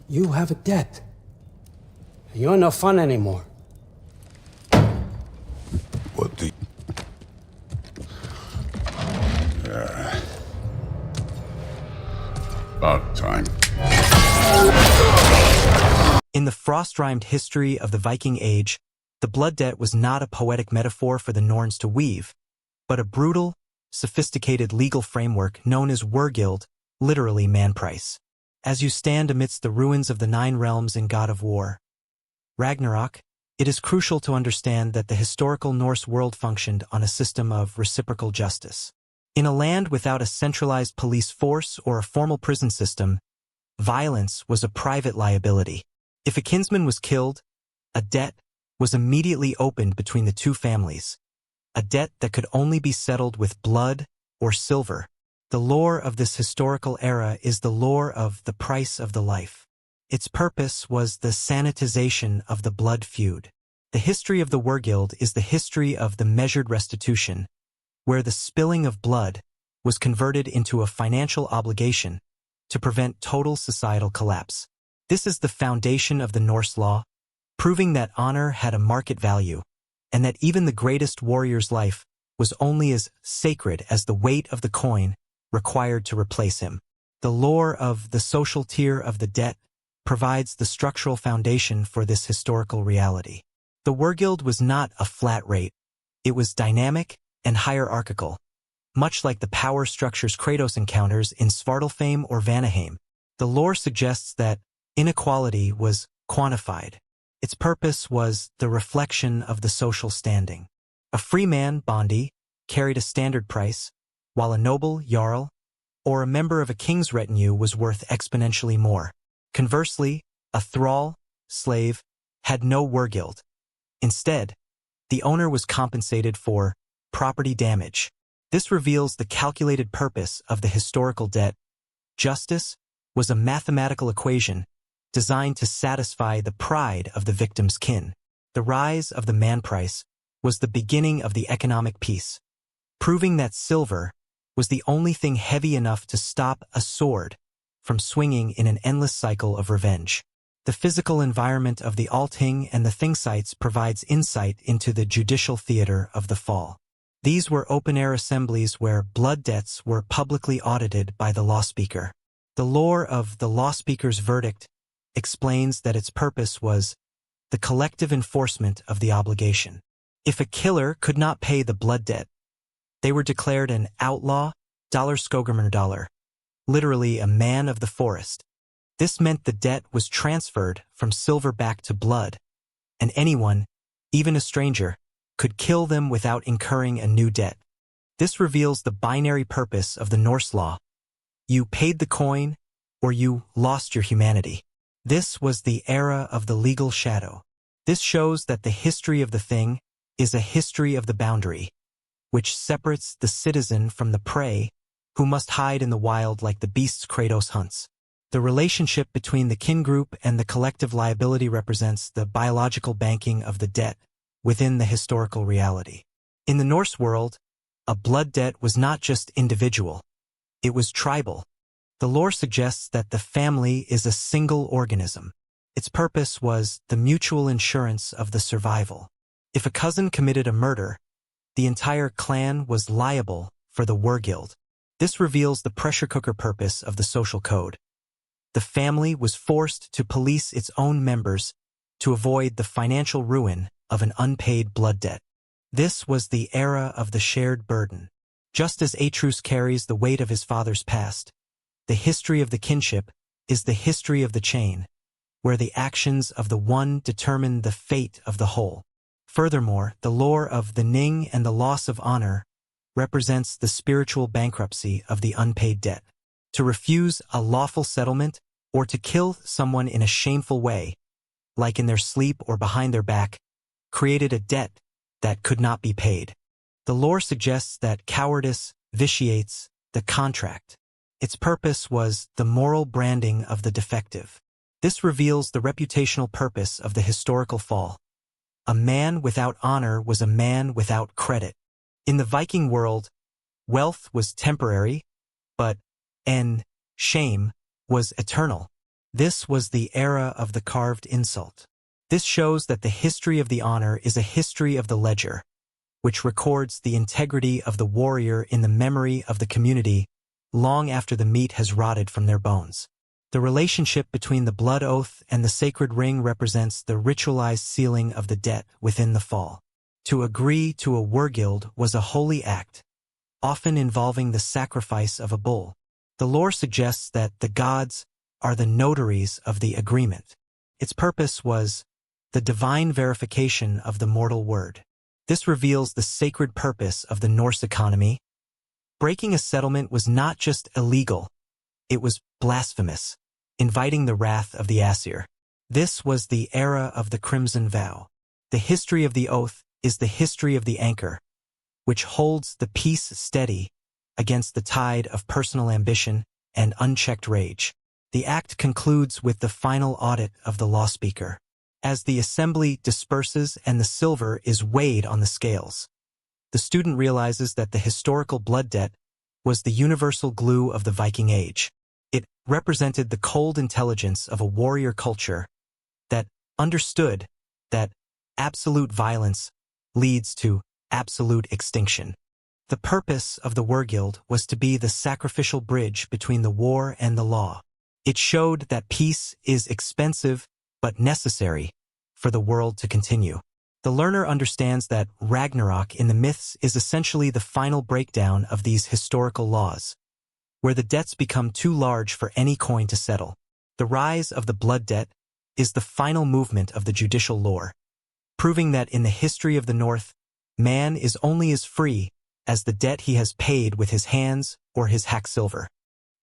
You have a debt. You're no fun anymore. What the... About time. In the frost-rhymed history of the Viking Age, the blood debt was not a poetic metaphor for the Norns to weave, but a brutal, sophisticated legal framework known as wergild, literally man-price. As you stand amidst the ruins of the Nine Realms in God of War Ragnarok, it is crucial to understand that the historical Norse world functioned on a system of reciprocal justice. In a land without a centralized police force or a formal prison system, violence was a private liability. If a kinsman was killed, a debt was immediately opened between the two families, a debt that could only be settled with blood or silver. The lore of this historical era is the lore of the price of the life. Its purpose was the sanitization of the blood feud. The history of the wergild is the history of the measured restitution, where the spilling of blood was converted into a financial obligation to prevent total societal collapse. This is the foundation of the Norse law, proving that honor had a market value, and that even the greatest warrior's life was only as sacred as the weight of the coin required to replace him. The lore of the social tier of the debt provides the structural foundation for this historical reality. The wergild was not a flat rate. It was dynamic and hierarchical, much like the power structures Kratos encounters in Svartalfheim or Vanaheim. The lore suggests that inequality was quantified. Its purpose was the reflection of the social standing. A free man, bondi, carried a standard price, while a noble, jarl, or a member of a king's retinue was worth exponentially more. Conversely, a thrall, slave, had no wergild. Instead, the owner was compensated for property damage. This reveals the calculated purpose of the historical debt. Justice was a mathematical equation designed to satisfy the pride of the victim's kin. The rise of the man price was the beginning of the economic peace, proving that silver was the only thing heavy enough to stop a sword from swinging in an endless cycle of revenge. The physical environment of the Althing and the Thingsites provides insight into the judicial theater of the fall. These were open-air assemblies where blood debts were publicly audited by the lawspeaker. The lore of the lawspeaker's verdict explains that its purpose was the collective enforcement of the obligation. If a killer could not pay the blood debt, they were declared an outlaw, dollar, literally a man of the forest. This meant the debt was transferred from silver back to blood, and anyone, even a stranger, could kill them without incurring a new debt. This reveals the binary purpose of the Norse law. You paid the coin, or you lost your humanity. This was the era of the legal shadow. This shows that the history of the thing is a history of the boundary, which separates the citizen from the prey, who must hide in the wild like the beasts Kratos hunts. The relationship between the kin group and the collective liability represents the biological banking of the debt within the historical reality. In the Norse world, a blood debt was not just individual, it was tribal. The lore suggests that the family is a single organism. Its purpose was the mutual insurance of the survival. If a cousin committed a murder, the entire clan was liable for the wergild. This reveals the pressure cooker purpose of the social code. The family was forced to police its own members to avoid the financial ruin of an unpaid blood debt. This was the era of the shared burden. Just as Atreus carries the weight of his father's past, the history of the kinship is the history of the chain, where the actions of the one determine the fate of the whole. Furthermore, the lore of the Ning and the loss of honor represents the spiritual bankruptcy of the unpaid debt. To refuse a lawful settlement or to kill someone in a shameful way, like in their sleep or behind their back, created a debt that could not be paid. The lore suggests that cowardice vitiates the contract. Its purpose was the moral branding of the defective. This reveals the reputational purpose of the historical fall. A man without honor was a man without credit. In the Viking world, wealth was temporary, but shame was eternal. This was the era of the carved insult. This shows that the history of the honor is a history of the ledger, which records the integrity of the warrior in the memory of the community long after the meat has rotted from their bones. The relationship between the blood oath and the sacred ring represents the ritualized sealing of the debt within the fall. To agree to a wergild was a holy act, often involving the sacrifice of a bull. The lore suggests that the gods are the notaries of the agreement. Its purpose was the divine verification of the mortal word. This reveals the sacred purpose of the Norse economy. Breaking a settlement was not just illegal, it was blasphemous, inviting the wrath of the Aesir. This was the era of the Crimson Vow. The history of the oath is the history of the anchor, which holds the peace steady against the tide of personal ambition and unchecked rage. The act concludes with the final audit of the lawspeaker. As the assembly disperses and the silver is weighed on the scales, the student realizes that the historical blood debt was the universal glue of the Viking Age. It represented the cold intelligence of a warrior culture that understood that absolute violence leads to absolute extinction. The purpose of the wergild was to be the sacrificial bridge between the war and the law. It showed that peace is expensive but necessary for the world to continue. The learner understands that Ragnarok in the myths is essentially the final breakdown of these historical laws, where the debts become too large for any coin to settle. The rise of the blood debt is the final movement of the judicial lore, proving that in the history of the North, man is only as free as the debt he has paid with his hands or his hack silver.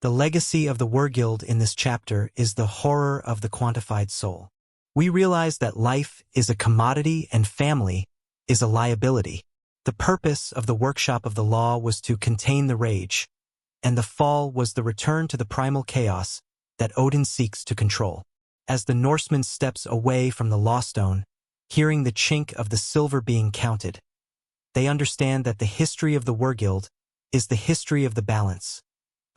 The legacy of the wergild in this chapter is the horror of the quantified soul. We realize that life is a commodity and family is a liability. The purpose of the workshop of the law was to contain the rage, and the fall was the return to the primal chaos that Odin seeks to control. As the Norseman steps away from the lawstone, hearing the chink of the silver being counted, they understand that the history of the wergild is the history of the balance,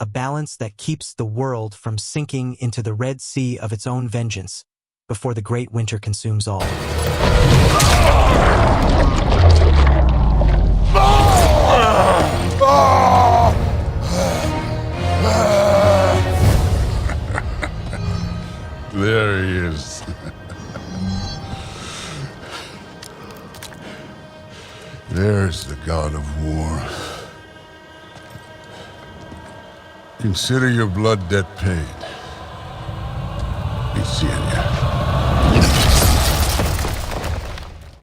a balance that keeps the world from sinking into the Red Sea of its own vengeance before the great winter consumes all. There he is. There's the God of War. Consider your blood debt paid. Be seeing ya.